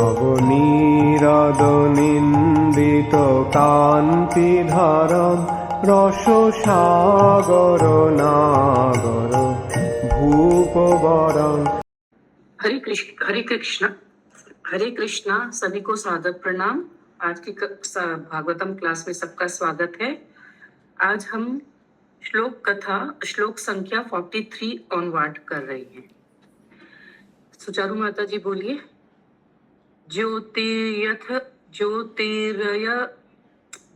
নবনীরদনিন্দিত কান্তিধারম রসসাগর নাগর ভূপবরং। हरे कृष्णा सभी को सादर प्रणाम। आज की भागवतम क्लास में सबका स्वागत है। आज हम श्लोक संख्या 43 ऑनवर्ड कर रहे हैं। सुचारू माता जी बोलिए।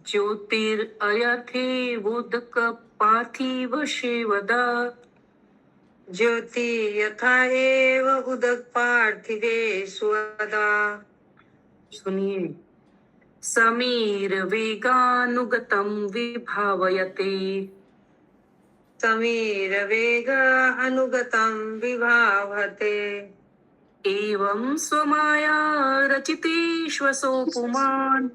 ज्योतिरयथे वोदक पार्थिव शेवदा। ज्योति यथा एव उदक पार्थिवे स्वदा। सुनिए। समीर वेगानुगतं विभावयते। समीर वेग अनुगतं विभावते। एवं स्वमाया रचितेष्वसो पुमान्।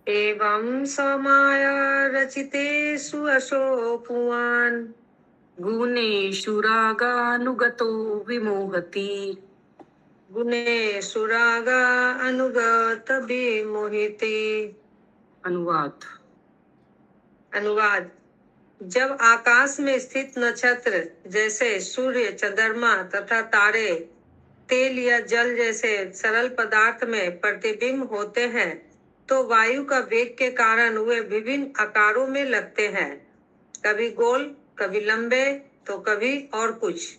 एवं स्वमाया रचितेषु असो पुमान्। गुणेषु रागानुगतो विमोहति। गुणेषु रागा अनुगत विमोहिते। अनुवाद। जब आकाश में स्थित नक्षत्र जैसे सूर्य, चंद्रमा तथा तारे तेल या जल जैसे सरल पदार्थ में प्रतिबिंब होते हैं तो वायु का वेग के कारण वे विभिन्न आकारों में लगते हैं, कभी गोल, कभी लंबे तो कभी और कुछ।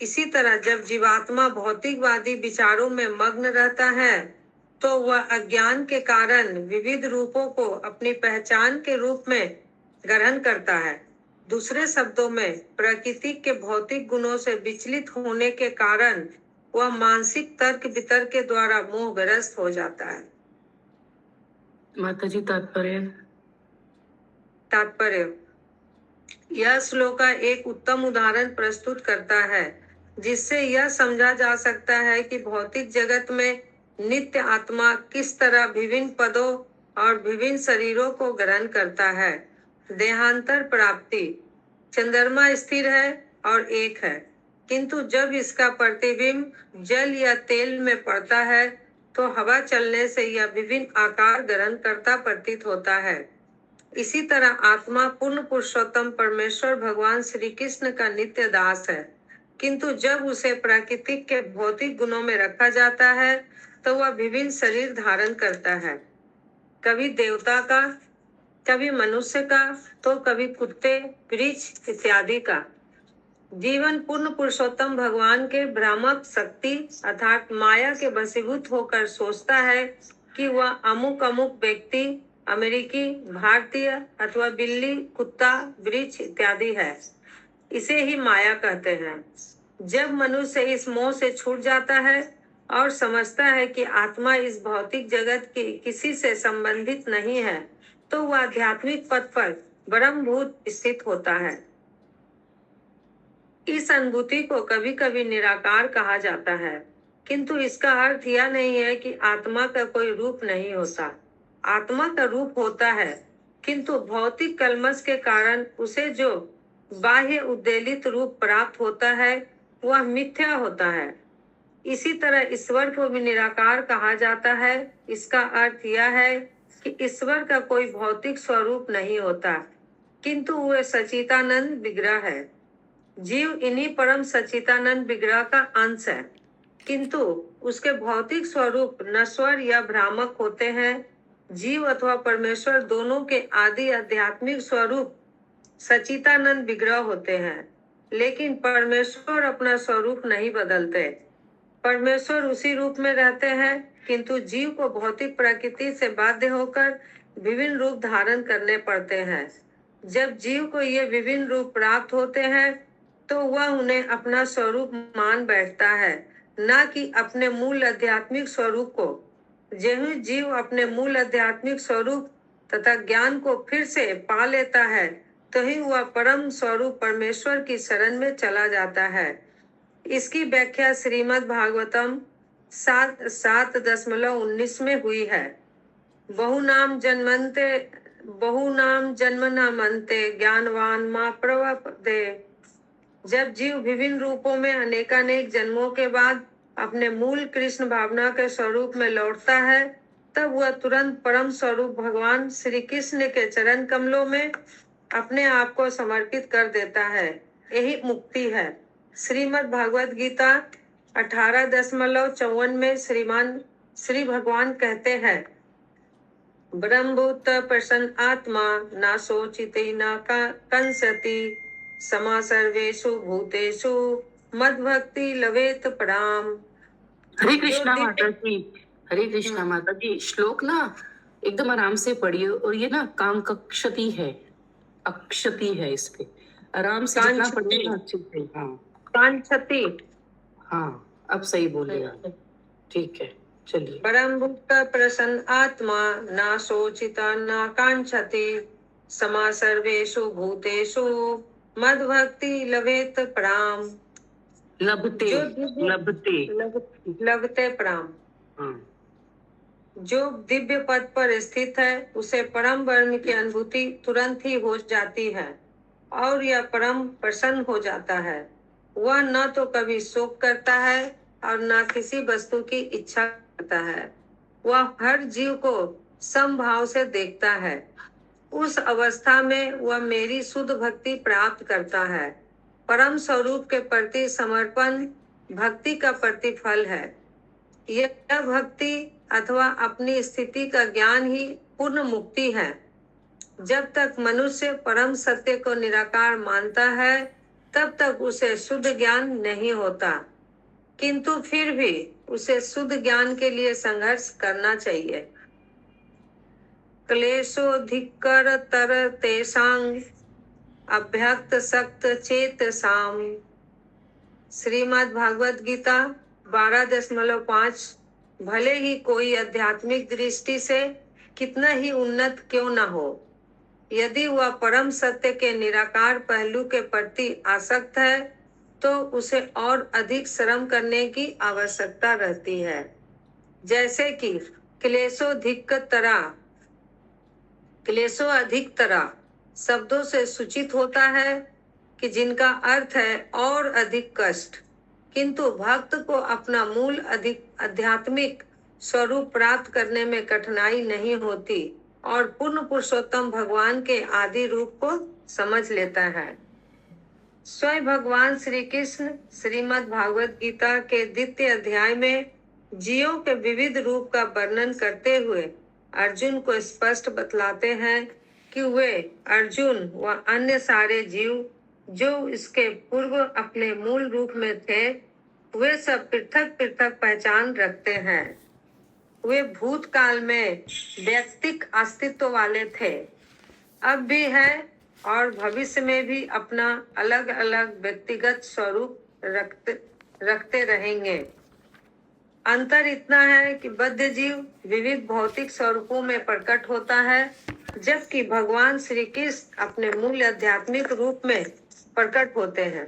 इसी तरह जब जीवात्मा भौतिकवादी विचारों में मग्न रहता है तो वह अज्ञान के कारण विविध रूपों को अपनी पहचान के रूप में ग्रहण करता है। दूसरे शब्दों में प्रकृति के भौतिक गुणों से विचलित होने के कारण वह मानसिक तर्क वितर्क के द्वारा मोहग्रस्त हो जाता है। माता जी तात्पर्य। यह श्लोक एक उत्तम उदाहरण प्रस्तुत करता है जिससे यह समझा जा सकता है कि भौतिक जगत में नित्य आत्मा किस तरह विभिन्न पदों और विभिन्न शरीरों को ग्रहण करता है। देहांतर प्राप्ति। चंद्रमा स्थिर है और एक है, किंतु जब इसका प्रतिबिंब जल या तेल में पड़ता है तो हवा चलने से यह विभिन्न आकार ग्रहण करता प्रतीत होता है। इसी तरह आत्मा पूर्ण पुरुषोत्तम परमेश्वर भगवान श्री कृष्ण का नित्य दास है, किंतु जब उसे प्राकृतिक के भौतिक गुणों में रखा जाता है तो वह विभिन्न शरीर धारण करता है, कभी देवता का, कभी मनुष्य का, तो कभी कुत्ते, वृक्ष इत्यादि का। जीवन पूर्ण पुरुषोत्तम भगवान के भ्रामक शक्ति अर्थात माया के वशीभूत होकर सोचता है कि वह अमुक अमुक व्यक्ति अमेरिकी, भारतीय अथवा बिल्ली, कुत्ता, वृक्ष इत्यादि है। इसे ही माया कहते हैं। जब मनुष्य इस मोह से छूट जाता है और समझता है कि आत्मा इस भौतिक जगत की किसी से संबंधित नहीं है तो वह आध्यात्मिक पथ पर ब्रह्मभूत स्थित होता है। इस अनुभूति को कभी कभी निराकार कहा जाता है, किंतु इसका अर्थ यह नहीं है कि आत्मा का कोई रूप नहीं होता। आत्मा का रूप होता है, किंतु भौतिक कलमश के कारण उसे जो बाह्य उद्वेलित रूप प्राप्त होता है वह मिथ्या होता है। इसी तरह ईश्वर को भी निराकार कहा जाता है। इसका अर्थ यह है कि ईश्वर का कोई भौतिक स्वरूप नहीं होता, किंतु वह सच्चिदानंद विग्रह है। जीव इन्हीं परम सच्चिदानंद विग्रह का अंश है, किंतु उसके भौतिक स्वरूप नश्वर या भ्रामक होते हैं। जीव अथवा परमेश्वर दोनों के आदि आध्यात्मिक स्वरूप सच्चिदानंद विग्रह होते हैं, लेकिन परमेश्वर अपना स्वरूप नहीं बदलते। परमेश्वर उसी रूप में रहते हैं, किंतु जीव को भौतिक प्रकृति से बाध्य होकर विभिन्न रूप धारण करने पड़ते हैं। जब जीव को ये विभिन्न रूप प्राप्त होते हैं तो वह उन्हें अपना स्वरूप मान बैठता है, न कि अपने मूल आध्यात्मिक स्वरूप को। जो जीव अपने मूल आध्यात्मिक स्वरूप तथा ज्ञान को फिर से पा लेता है तो ही वह परम स्वरूप परमेश्वर की शरण में चला जाता है। इसकी व्याख्या श्रीमद् भागवतम 7:19 में हुई है। बहुनाम जन्मनामन्ते ज्ञानवान मां प्रवपदे। जब जीव विभिन्न रूपों में अनेकानेक जन्मों के बाद अपने मूल कृष्ण भावना के स्वरूप में लौटता है, तब वह तुरंत परम स्वरूप भगवान श्री कृष्ण के चरण कमलों में अपने आप को समर्पित कर देता है। यही मुक्ति है। श्रीमद् भागवत गीता 18.54 में श्री भगवान कहते हैं, ब्रह्मभूत प्रसन्न आत्मा न शोचिते न कंसति समा सर्वेषु भूतेषु मद भक्ति लवेत पराम। हरे कृष्णा माता जी। हरे कृष्णा माता जी। श्लोक ना एकदम आराम से पढ़िए, और ये ना काम कक्षति है, अक्षति है, इस पे आराम से जितना पढ़िए अच्छे से। हाँ, कांक्षति। हाँ, अब सही बोले आप। ठीक है, चलिए। परम भुक्त प्रसन्न आत्मा न शोचिता न कांक्षति समा सर्वेषु भूतेषु मद भक्ति लवेत पराम। लभते लभते पराम। हाँ। जो दिव्य पद पर स्थित है उसे परम ब्रह्म की अनुभूति तुरंत ही हो जाती है और यह परम प्रसन्न हो जाता है। वह न तो कभी शोक करता है और न किसी वस्तु की इच्छा करता है। वह हर जीव को समभाव से देखता है। उस अवस्था में वह मेरी शुद्ध भक्ति प्राप्त करता है। परम स्वरूप के प्रति समर्पण भक्ति का प्रतिफल है। यह भक्ति अथवा अपनी स्थिति का ज्ञान ही पूर्ण मुक्ति है। जब तक मनुष्य परम सत्य को निराकार मानता है तब तक उसे शुद्ध ज्ञान नहीं होता, किंतु फिर भी उसे शुद्ध ज्ञान के लिए संघर्ष करना चाहिए। क्लेशोधिकर तर तेषां अभ्यक्त सक्त चेतसाम। श्रीमद् भागवत गीता 12.5। भले ही कोई आध्यात्मिक दृष्टि से कितना ही उन्नत क्यों न हो, यदि वह परम सत्य के निराकार पहलू के प्रति आसक्त है तो उसे और अधिक श्रम करने की आवश्यकता रहती है। जैसे कि क्लेशो अधिक तरह शब्दों से सूचित होता है कि जिनका अर्थ है और अधिक कष्ट, किंतु भक्त को अपना मूल अधिक आध्यात्मिक स्वरूप प्राप्त करने में कठिनाई नहीं होती और पूर्ण पुरुषोत्तम भगवान के आदि रूप को समझ लेता है। स्वयं भगवान श्री कृष्ण श्रीमद् भागवत गीता के 2 अध्याय में जीवों के विविध रूप का वर्णन करते हुए अर्जुन को स्पष्ट बतलाते हैं कि वे अर्जुन व अन्य सारे जीव जो इसके पूर्व अपने मूल रूप में थे, वे सब पृथक पृथक पहचान रखते हैं। वे भूतकाल में व्यक्तिक अस्तित्व वाले थे, अब भी है और भविष्य में भी अपना अलग अलग व्यक्तिगत स्वरूप रखते रहेंगे। अंतर इतना है कि बद्ध जीव विविध भौतिक स्वरूपों में प्रकट होता है, जबकि भगवान श्री कृष्ण अपने मूल आध्यात्मिक रूप में प्रकट होते हैं।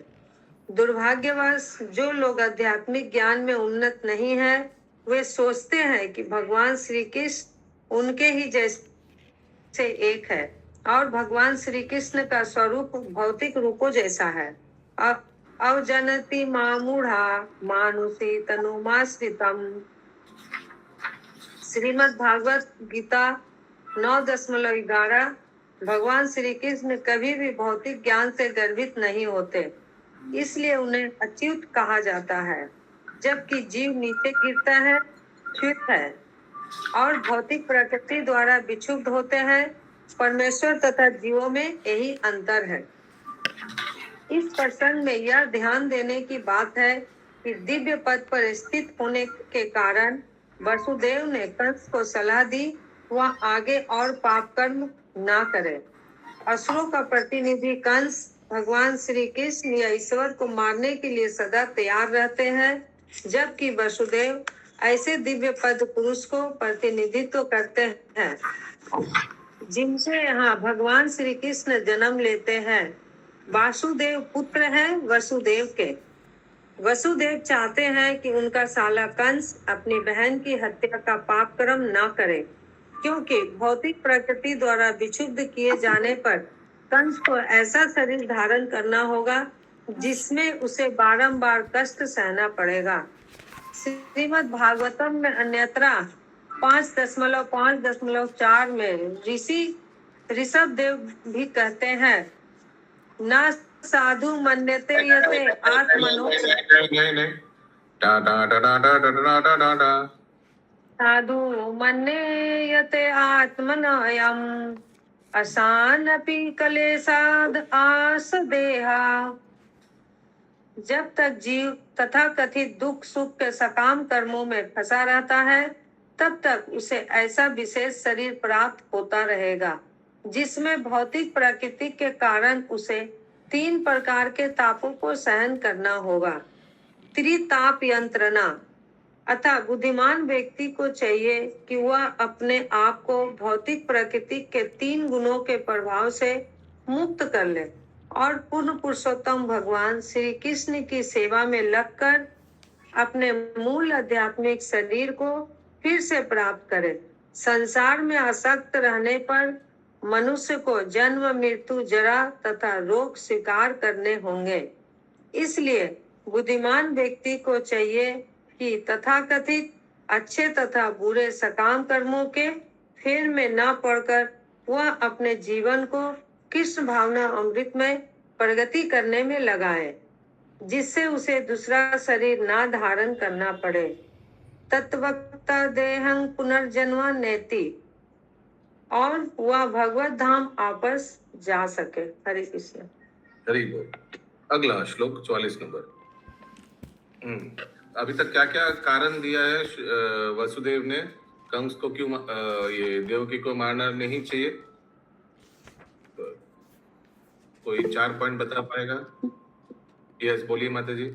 दुर्भाग्यवश जो लोग आध्यात्मिक ज्ञान में उन्नत नहीं हैं, वे सोचते हैं कि भगवान श्री कृष्ण उनके ही जैसे एक है और भगवान श्री कृष्ण का स्वरूप भौतिक रूपों जैसा है। अवजनति मामूढ़ा मानुषी तनुमाश्रितम। श्रीमद् भागवत गीता 9.11। भगवान श्री कृष्ण कभी भी भौतिक ज्ञान से गर्वित नहीं होते, इसलिए उन्हें अच्युत कहा जाता है। जबकि जीव नीचे गिरता है, च्युत है और भौतिक प्रकृति द्वारा विक्षुब्ध होते हैं, परमेश्वर तथा जीवों में यही अंतर है। इस प्रसंग में यह ध्यान देने की बात है कि दिव्य पद पर स्थित होने के कारण वसुदेव ने कंस को सलाह दी वह आगे और पाप कर्म ना करे। असुरों का प्रतिनिधि कंस भगवान श्री कृष्ण या ईश्वर को मारने के लिए सदा तैयार रहते हैं, जबकि वसुदेव ऐसे दिव्य पद पुरुष को प्रतिनिधित्व करते हैं जिनसे यहाँ भगवान श्री कृष्ण जन्म लेते हैं। वासुदेव पुत्र है वसुदेव के। वसुदेव चाहते हैं कि उनका साला कंस अपनी बहन की हत्या का पाप कर्म ना करे, क्योंकि भौतिक प्रकृति द्वारा विक्षुब्ध किए जाने पर कंस को ऐसा शरीर धारण करना होगा जिसमें उसे बारंबार कष्ट सहना पड़ेगा। श्रीमद् भागवतम में अन्यत्रा 5.5.4 में ऋषभ देव भी कहते हैं, न साधु मन्यते यते आत्मनो नहीं डा डा डा डा डा डा डा डा डा डा साधु मन्यते आत्मनयम् असानपि कलेशाद आस देहा। जब तक जीव तथाकथित दुख सुख के सकाम कर्मों में फंसा रहता है, तब तक उसे ऐसा विशेष शरीर प्राप्त होता रहेगा जिसमें भौतिक प्रकृति के कारण उसे 3 प्रकार के तापों को सहन करना होगा। त्रिताप यंत्रणा। अतः बुद्धिमान व्यक्ति को चाहिए कि वह अपने आप को भौतिक प्रकृति के 3 गुणों के प्रभाव से मुक्त कर ले और पूर्ण पुरुषोत्तम भगवान श्री कृष्ण की सेवा में लगकर अपने मूल आध्यात्मिक शरीर को फिर से प्राप्त करे। संसार में आसक्त रहने पर मनुष्य को जन्म मृत्यु जरा तथा रोग स्वीकार करने होंगे। इसलिए बुद्धिमान व्यक्ति को चाहिए कि तथाकथित अच्छे तथा बुरे सकाम कर्मों के फेर में न पड़कर वह अपने जीवन को कृष्ण भावना अमृत में प्रगति करने में लगाए, जिससे उसे दूसरा शरीर ना धारण करना पड़े। तत्वक्ता देहं पुनर्जन्म नेति, और वह भगवत धाम वापस जा सके। हरे कृष्ण। हरि बोल। अगला श्लोक 44 नंबर। अभी तक क्या क्या कारण दिया है वसुदेव ने, कंस को क्यों ये देवकी को मारना नहीं चाहिए? कोई 4 पॉइंट बता पाएगा? यस, बोलिए माता जी।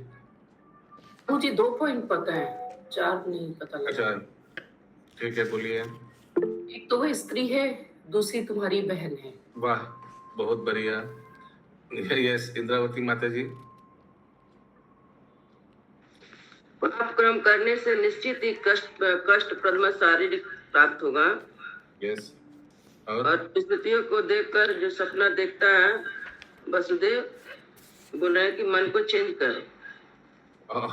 मुझे 2 पॉइंट पता है, 4 नहीं पता लगा। अच्छा ठीक है, बोलिए। एक तो वह स्त्री है, दूसरी तुम्हारी बहन है। वाह, बहुत बढ़िया। यस, इंद्रावती माता जी। पाप कर्म करने से निश्चित ही कष्टप्रद शारीरिक प्राप्त होगा। यस, और स्थितियों को देखकर जो सपना देखता है, वसुदेव बोल रहे हैं कि मन को चेंज करो।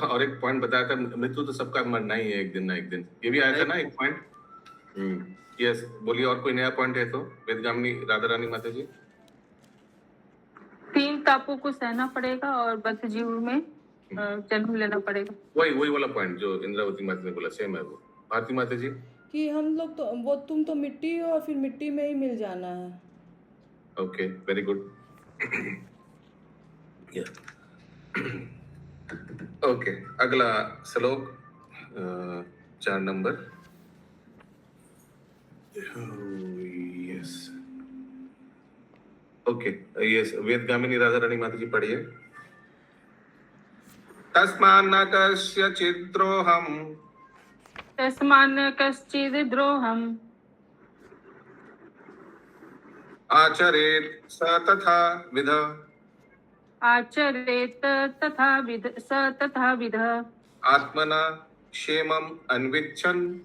और एक पॉइंट बताया था, मृत्यु तो सबका मरना ही है एक दिन ना एक दिन। ये भी आया था ना एक पॉइंट। यस, बोलिए। और कोई नया पॉइंट है तो वेदगामिनी राधा रानी माता जी। 3 तापों को सहना पड़ेगा और बद्ध जीव में जन्म लेना पड़ेगा। वही वाला पॉइंट जो इंद्रावती माता ने बोला, सेम है वो। भारती माता जी। कि हम लोग तो वो तुम तो मिट्टी हो और फिर मिट्टी में ही मिल जाना है। Okay, very good. ओके, अगला श्लोक 4 नंबर। Yes, okay, yes, Vedagamini Radha Rani Mata ji पढ़िए। तस्मान्न कस्यचित् द्रोहम् तस्मान्न कश्चिद् द्रोहम् आचरेत् स तथा विध आचरेत तथा विध आत्मना क्षेमम् अन्विच्छन्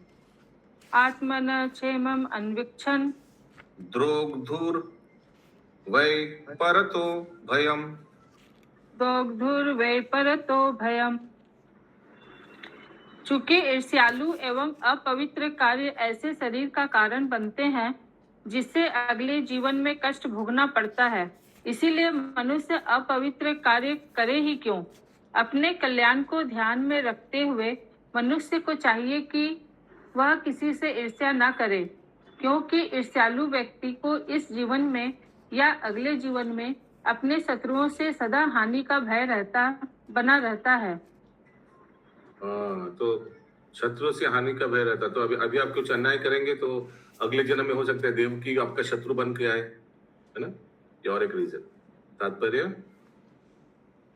आत्मन क्षेमम् अन्वीक्षन् द्रोग्धुर् वै परतो भयम् दोग्धुर्वै परतो भयम्। चूंकि ईर्ष्यालु एवं अपवित्र कार्य ऐसे शरीर का कारण बनते हैं जिससे अगले जीवन में कष्ट भोगना पड़ता है, इसीलिए मनुष्य अपवित्र कार्य करे ही क्यों। अपने कल्याण को ध्यान में रखते हुए मनुष्य को चाहिए कि वह किसी से ईर्ष्या न करे, क्योंकि ईर्ष्यालु व्यक्ति को इस जीवन में या अगले जीवन में अपने शत्रुओं से सदा हानि का भय बना रहता है। तो शत्रु से हानि का भय रहता। तो अभी आप कुछ अन्याय करेंगे तो अगले जन्म में हो सकता है देवकी आपका शत्रु बन के आए, है ना? ये और एक रीजन।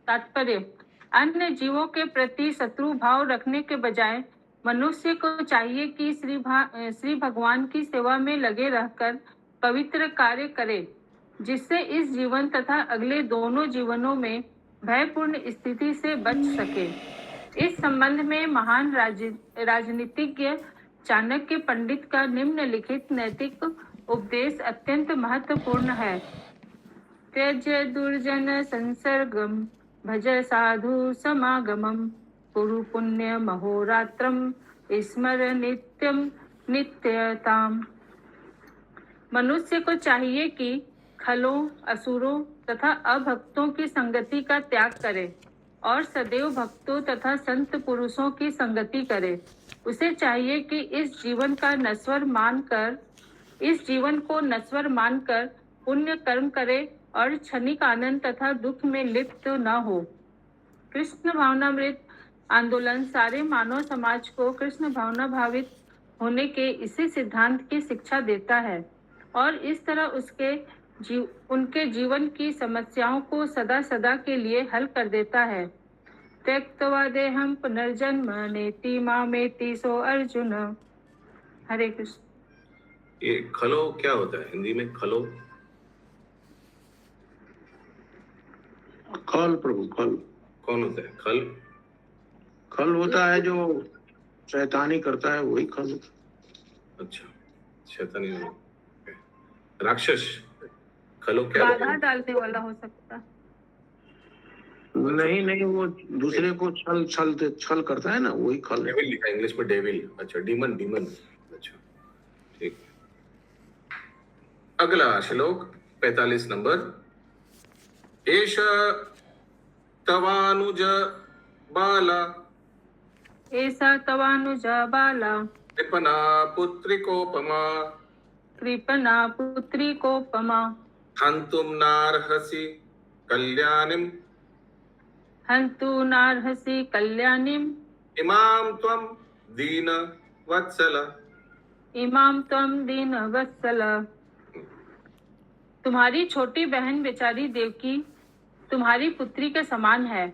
तात्पर्य अन्य जीवों के प्रति शत्रु भाव रखने के बजाय मनुष्य को चाहिए कि श्री भगवान की सेवा में लगे रहकर पवित्र कार्य करे, जिससे इस जीवन तथा अगले दोनों जीवनों में भयपूर्ण स्थिति से बच सके। इस संबंध में महान राजनीतिज्ञ चाणक्य पंडित का निम्नलिखित नैतिक उपदेश अत्यंत महत्वपूर्ण है। त्यज दुर्जन संसर्गम भज साधु समागमम कुरु पुण्य महोरात्रम स्मर नित्यम नित्यताम। मनुष्य को चाहिए कि खलों, असुरों तथा अभक्तों की संगति का त्याग करे और सदैव भक्तों तथा संत पुरुषों की संगति करे। उसे चाहिए कि इस जीवन को नश्वर मानकर पुण्य कर्म करे और क्षणिक आनंद तथा दुख में लिप्त न हो। कृष्ण भावनामृत आंदोलन सारे मानव समाज को कृष्ण भावना भावित होने के इसी सिद्धांत की शिक्षा देता है और इस तरह उनके जीवन की समस्याओं को सदा सदा के लिए हल कर देता है। त्यक्त्वा देहं पुनर्जन्म नेति मामेति सो अर्जुन। हरे कृष्ण। ये खलो क्या होता है हिंदी में? खलो खल प्रभु खल कौन होता है? खल खल होता है जो शैतानी करता है वही खल होता है। अच्छा, शैतानी राक्षस। खलो क्या होता बाधा है? डालने वाला हो सकता। नहीं वो दूसरे को छल करता है ना वही खल। डेविल लिखा है इंग्लिश में, डेविल। अच्छा, डीमन। अच्छा, ठीक। अगला श्लोक 45 नंबर। एष तवानुज बाला ऐसा तवानुजा बाला कृपना पुत्रिकोपमा कृपना पुत्री कोपमा हन्तुं नार्हसि कल्याणिं हन्तु नार्हसि कल्याणीम इमां त्वं दीन वत्सल। इमाम त्वम दीन वत्सल। तुम्हारी छोटी बहन बेचारी देवकी तुम्हारी पुत्री के समान है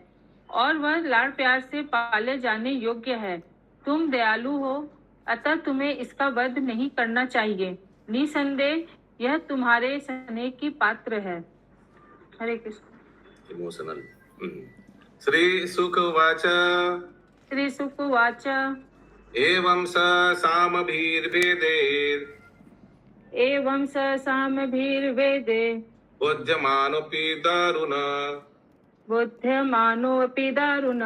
और वह लाड़ प्यार से पाले जाने योग्य है। तुम दयालु हो, अतः तुम्हें इसका वध नहीं करना चाहिए। निसंदेह यह तुम्हारे स्नेह की पात्र है। हरे कृष्ण। इमोशनल। श्री सुकवाच श्री सुकुवाच एवं स सामभिर्वेदे एवं स सामभिर्वेदे बोध्यमानोऽपि दारुण बोध्यमानोऽपि दारुण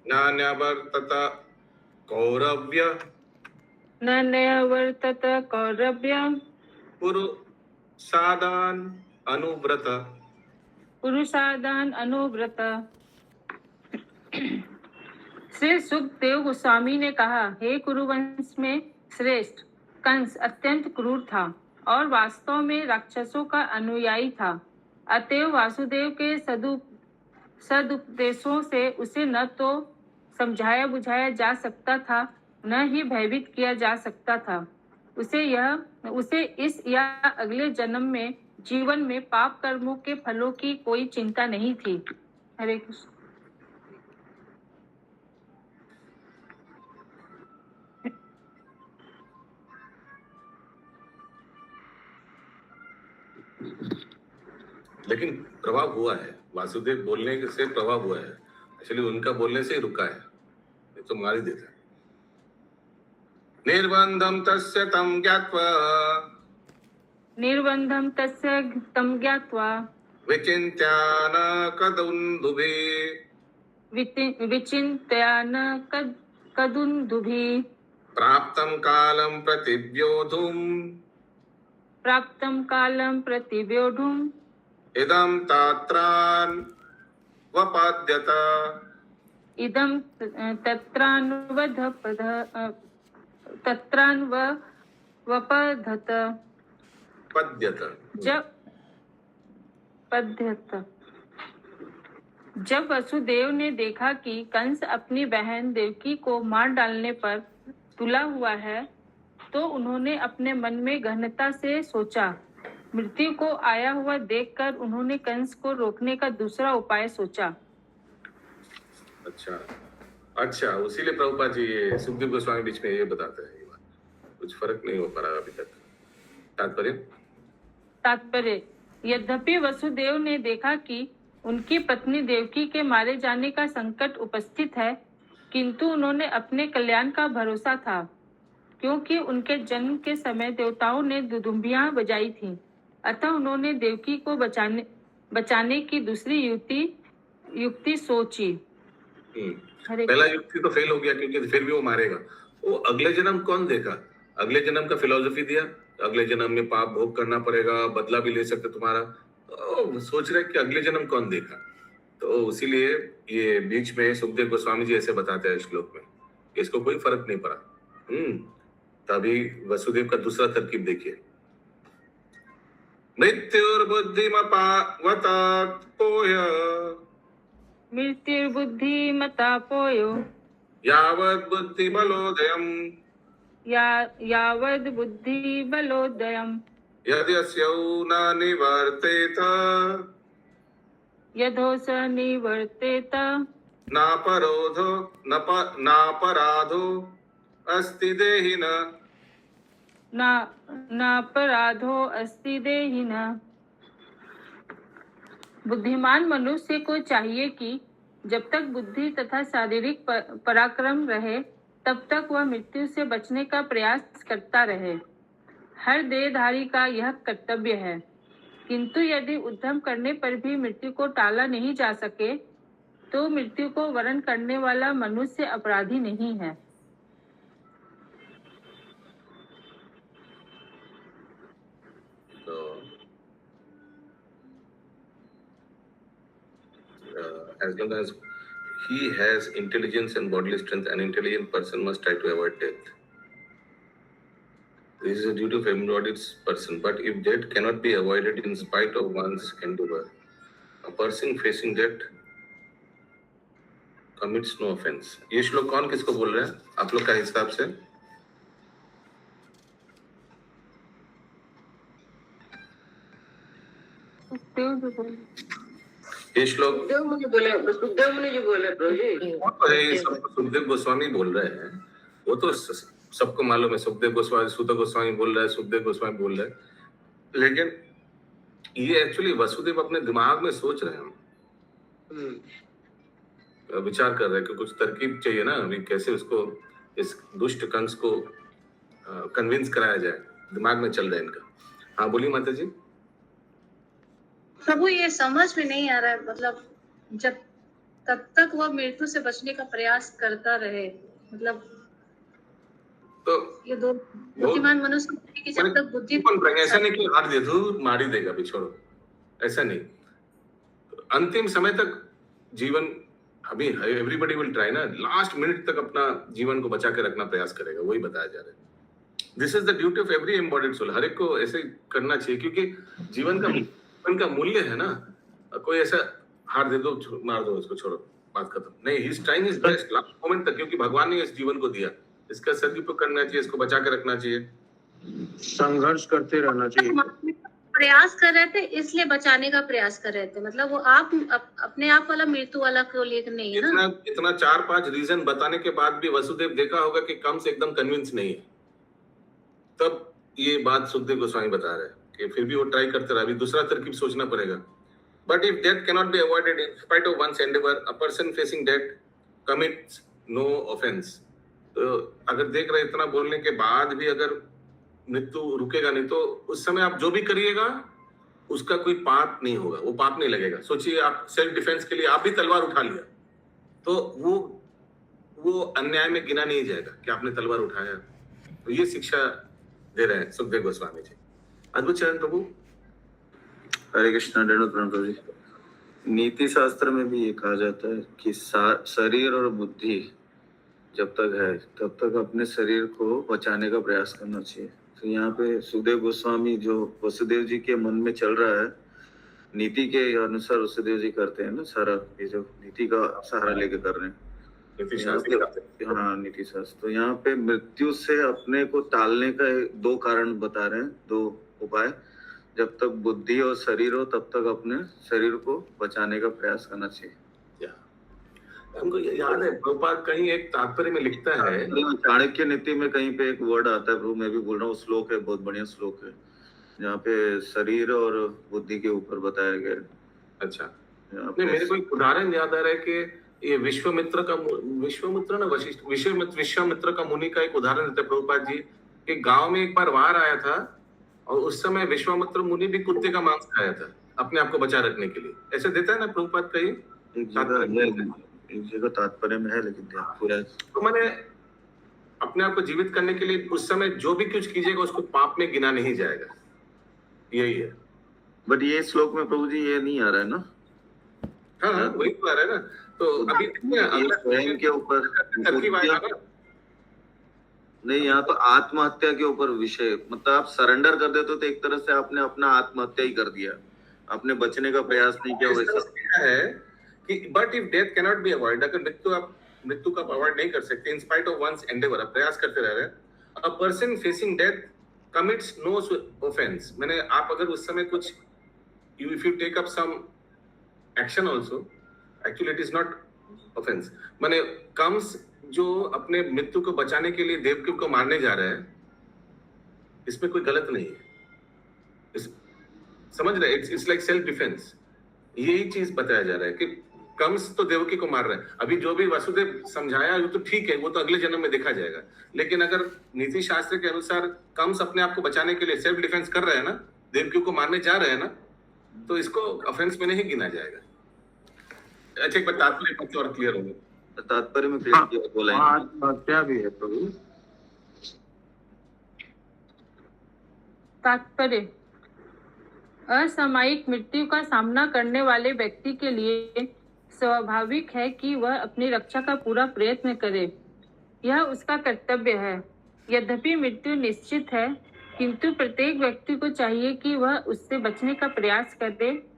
नान्यवर्तत कौरव्य न न्यवर्तत कौरव्य पुरुषादान अनुव्रत। पुरुषादान अनुव्रत। श्री सुखदेव गोस्वामी ने कहा, हे कुरुवंश में श्रेष्ठ कंस अत्यंत क्रूर था और वास्तव में राक्षसों का अनुयायी था। अतएव वासुदेव के सदुपदेशों से उसे न तो समझाया बुझाया जा सकता था, न ही भयभीत किया जा सकता था। उसे इस या अगले जन्म में जीवन में पाप कर्मों के फलों की कोई चिंता नहीं थी। हरे कृष्ण। लेकिन प्रभाव हुआ है, वासुदेव बोलने से प्रभाव हुआ है। एक्चुअली उनका बोलने से ही रुका है, ये तो मार ही देता है। निर्बंधम तस्य तम ज्ञात्वा निर्बंधम तस्य तम ज्ञात्वा विचिन्त्यान कदुन्दुभि विचिन्त्यान कदुन्दुभि प्राप्तं कालं प्रतिव्योढुम् इदं तात्रान् वपाद्यत। इदं तत्रान्वपधत जब वसुदेव ने देखा कि कंस अपनी बहन देवकी को मार डालने पर तुला हुआ है, तो उन्होंने अपने मन में गहनता से सोचा। मृत्यु को आया हुआ देखकर उन्होंने कंस को रोकने का दूसरा उपाय सोचा। अच्छा, उसीलिए प्रभुपाद जी ये सुखदेव गोस्वामी बीच में ये बताते हैं। ये बात कुछ फर्क नहीं हो पा रहा अभी तक। तात्पर्य यद्यपि वसुदेव ने देखा कि उनकी पत्नी देवकी के मारे जाने का संकट उपस्थित है, किंतु उन्होंने अपने कल्याण का भरोसा था, क्योंकि उनके जन्म के समय देवताओं ने दुदुम्बियां बजाई थीं। अतः उन्होंने देवकी को बचाने की दूसरी युक्ति सोची। हरे पहला युक्ति तो फेल हो गया क्योंकि फिर भी वो मारेगा। वो अगले जन्म कौन देखा? अगले जन्म का फिलोसफी दिया, अगले जन्म में पाप भोग करना पड़ेगा, बदला भी ले सकते तुम्हारा। तो सोच रहे कि अगले जन्म कौन देखा। तो इसीलिए ये बीच में सुखदेव गोस्वामी जी ऐसे बताते हैं श्लोक में, इसको कोई फर्क नहीं पड़ा। तभी वसुदेव का दूसरा तरकीब देखिए, मृत्युर्बुद्धिमपावतापोय मृत्युर्बुद्धिमतापोयो यावत् बुद्धिबलोदयम् यावद् बुद्धिबलोदयम् यद्यस्यौ न निवर्तेत यथोस निवर्तेत नापराधो अस्ति देहिन। नापराधो अस्ति देहिनः। बुद्धिमान मनुष्य को चाहिए कि जब तक बुद्धि तथा शारीरिक पराक्रम रहे तब तक वह मृत्यु से बचने का प्रयास करता रहे। हर देहधारी का यह कर्तव्य है, किंतु यदि उद्यम करने पर भी मृत्यु को टाला नहीं जा सके तो मृत्यु को वरण करने वाला मनुष्य अपराधी नहीं है। As long as he has intelligence and bodily strength, an intelligent person must try to avoid death. This is a duty of embodied person. But if death cannot be avoided in spite of one's endeavor, a person facing death commits no offense. ये श्लोक कौन किसको बोल रहा है आप लोग का हिसाब से? ये श्लोक सुखदेव मुनि बोले प्रभु जी। सुखदेव गोस्वामी बोल रहे हैं, वो तो सबको मालूम है। सुखदेव गोस्वामी, सूत गोस्वामी बोल रहा है, सुखदेव गोस्वामी बोल रहे हैं, लेकिन ये एक्चुअली वसुदेव अपने दिमाग में सोच रहे हैं, विचार कर रहे हैं कि कुछ तरकीब चाहिए ना, अभी कैसे उसको इस दुष्ट कंस को कन्विंस कराया जाए। दिमाग में चल रहा है इनका। हाँ बोलिए माता जी। प्रभु ये समझ में नहीं आ रहा है, मतलब जब तब तक वह मृत्यु से बचने का प्रयास करता रहे, मतलब तो ये दो बुद्धिमान मनुष्य की जब तक बुद्धि ऐसा नहीं कि हार दे दो मार ही देगा भी, छोड़ो, ऐसा नहीं। अंतिम समय तक जीवन, अभी एवरीबडी विल ट्राई ना, लास्ट मिनट तक अपना जीवन को बचा के रखना प्रयास करेगा, वही बताया जा रहा है। This is the duty of every embodied soul. हर एक को ऐसे करना चाहिए, क्योंकि जीवन का मूल्य है ना। कोई ऐसा हार दे दो, मार दो इसको, छोड़ो, बात खत्म नहीं। He is trying his best last moment तक, क्योंकि भगवान ने इस जीवन को दिया, इसका सदुपयोग करना चाहिए, इसको बचा के रखना चाहिए, संघर्ष करते रहना चाहिए। प्रयास कर रहे थे इसलिए बचाने का प्रयास कर रहे थे, मतलब वो आप अपने आप वाला मृत्यु वाला को लेकर नहीं है ना। इतना 4-5 रीजन बताने के बाद भी वसुदेव देखा होगा कि कम से एकदम कन्विंस नहीं है, तब ये बात सुखदेव गोस्वामी बता रहे हैं कि फिर भी वो ट्राई करते रहा। अभी दूसरा तरकीब सोचना पड़ेगा। But if death cannot be avoided in spite of one's endeavour, a person facing death commits no offence. तो अगर देख रहे इतना बोलने के बाद भी अगर मृत्यु रुकेगा नहीं, तो उस समय आप जो भी करिएगा उसका कोई पाप नहीं होगा, वो पाप नहीं लगेगा। सोचिए आप सेल्फ डिफेंस के लिए आप भी तलवार उठा लिया, तो वो अन्याय में गिना नहीं जाएगा कि आपने तलवार उठाया। तो ये शिक्षा दे रहे हैं सुखदेव गोस्वामी जी। अद्भुत चरण प्रभु। हरे कृष्णा। प्रभु जी, नीति शास्त्र में भी ये कहा जाता है कि शरीर और बुद्धि जब तक है तब तक अपने शरीर को बचाने का प्रयास करना चाहिए। तो यहाँ पे सुखदेव गोस्वामी जो वसुदेव जी के मन में चल रहा है, नीति के अनुसार वसुदेव जी करते हैं ना सारा, ये जो नीति का सहारा लेके कर रहे हैं, हाँ नीति शास्त्र। तो यहाँ पे मृत्यु से अपने को टालने का 2 कारण बता रहे हैं, 2 उपाय। जब तक बुद्धि और शरीर हो तब तक अपने शरीर को बचाने का प्रयास करना चाहिए। हमको याद है प्रभुपाद कहीं एक तात्पर्य में लिखता है, चाणक्य नीति में कहीं पे एक वर्ड आता है, प्रभु मैं भी बोल रहा हूँ, श्लोक है, बहुत बढ़िया श्लोक है, जहाँ पे शरीर और बुद्धि के ऊपर बताया गया है। अच्छा, मेरे को एक उदाहरण याद आ रहा है कि ये विश्वामित्र का मुनि का एक उदाहरण देते हैं प्रभुपाद जी कि गांव में एक बार वार आया था और उस समय विश्वामित्र मुनि भी कुत्ते का मांस खाया था अपने आप को बचा रखने के लिए। ऐसे देता है ना प्रभुपाद कहीं एक जगह तात्पर्य में है, लेकिन पूरा तो मैंने अपने आप को जीवित करने के लिए उस समय जो भी कुछ कीजिएगा उसको पाप में गिना नहीं जाएगा, यही है। बट ये श्लोक में प्रभु जी ये नहीं आ रहा है ना। हाँ हाँ, वही तो आ रहा है ना। तो अभी ये स्वयं के ऊपर तरकीब आएगा ना। नहीं, यहाँ तो आत्महत्या के ऊपर विषय, मतलब आप सरेंडर कर देते तो एक तरह से आपने अपना आत्महत्या ही कर दिया, आपने बचने का प्रयास नहीं किया। वैसा है कि but if death cannot be avoid, अगर मृत्यु को आप अवॉइड नहीं कर सकते, in spite of one's endeavour, आप प्रयास करते रह रहे हैं, a person facing death commits no offence. मैंने आप अगर उस समय कुछ if you take up some action also, actually it is not offence. मैंने कम्स जो अपने मृत्यु को बचाने के लिए देवकी को मारने जा रहे हैं, इसमें कोई गलत नहीं है, समझ रहे? It's like self defence. यही चीज बताया जा रहा है कि कंस तो देवकी को मार रहे हैं। अभी जो भी वसुदेव समझाया वो तो ठीक है, वो तो अगले जन्म में देखा जाएगा। लेकिन अगर नीति शास्त्र के अनुसार कंस अपने आप को बचाने के लिए सेल्फ डिफेंस कर रहे हैं ना, देवकी को मारने जा रहे हैं ना, तो इसको ऑफेंस में नहीं गिना जाएगा। अच्छा, एक बार तात्पर्य और क्लियर होंगे। तात्पर्य में क्लियर किया बोला है। आत्महत्या भी है प्रभु। तात्पर्य: असामयिक मृत्यु का सामना करने वाले व्यक्ति के लिए स्वाभाविक है कि वह अपनी रक्षा का पूरा प्रयत्न करे, यह उसका कर्तव्य है। यद्यपि मृत्यु निश्चित है, किंतु प्रत्येक व्यक्ति को चाहिए कि वह उससे बचने का प्रयास करे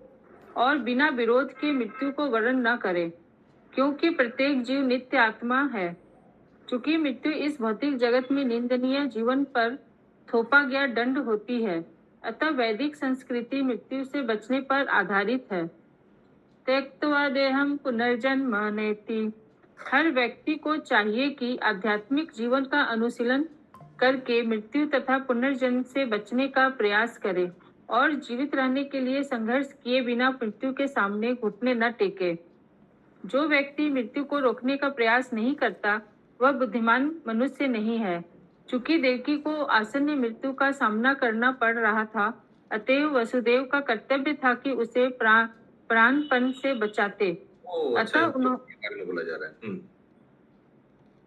और बिना विरोध के मृत्यु को वर्ण न करे, क्योंकि प्रत्येक जीव नित्य आत्मा है। चूंकि मृत्यु इस भौतिक जगत में निंदनीय जीवन पर थोपा गया दंड होती है, अतः वैदिक संस्कृति मृत्यु से बचने पर आधारित है। त्यक्त्वा देहं पुनर्जन्म नेति। हर व्यक्ति को चाहिए कि आध्यात्मिक जीवन का अनुशीलन करके मृत्यु तथा पुनर्जन्म से बचने का प्रयास करे और जीवित रहने के लिए संघर्ष किए बिना मृत्यु के सामने घुटने न टेके। जो व्यक्ति मृत्यु को रोकने का प्रयास नहीं करता वह बुद्धिमान मनुष्य नहीं है। चूंकि देवकी को आसन्न मृत्यु का सामना करना पड़ रहा था, अतएव वसुदेव का कर्तव्य था कि उसे प्राणपण से बचाते।